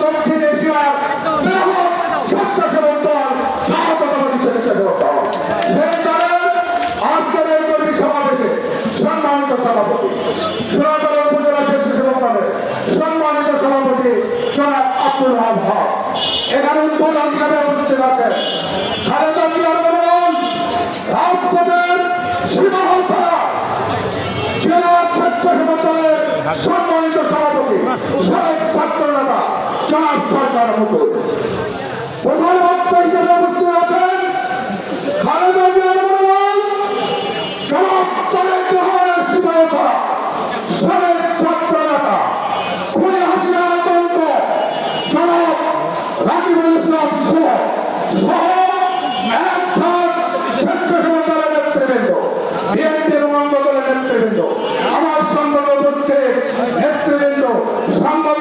দক্ষিণ এশিয়ার বৃহৎ স্বেচ্ছাসেবক দল জাতীয়তাবাদী স্বেচ্ছাসেবক দল। সেই দলের আজকের এই কর্মী সমাবেশে সম্মানিত সভাপতি, সোনাতলা উপজেলা স্বেচ্ছাসেবক দলের সম্মানিত সভাপতি জনাব আব্দুল ওহাব হক, এখানে উদ্বোধন হিসাবে উপস্থিত আছেন। খালেদা জিয়ার বলুন রাজপথের সীমাহ ছাড়া জেলা স্বেচ্ছাসেবক দলের সম্মানিত সভাপতি সাবেক ছাত্র নেতা জনাব সরকার মতো প্রধান বক্তা হিসেবে উপস্থিত আছেন। খালেদা জিয়ার বলুন জনাব তারেক রহমানের সীমাহ ছাড়া সাবেক ছাত্র নেতা খুনি হাসিনার আতঙ্ক জনাব রাকিবুল ইসলাম সহ এক ঝাঁক স্বেচ্ছাসেবক দলের নেতৃবৃন্দ, বিএনপি এবং অঙ্গ দলের নেতৃবৃন্দ, আমার সংগঠন উপস্থিত নেতৃবৃন্দ, সাংবাদিক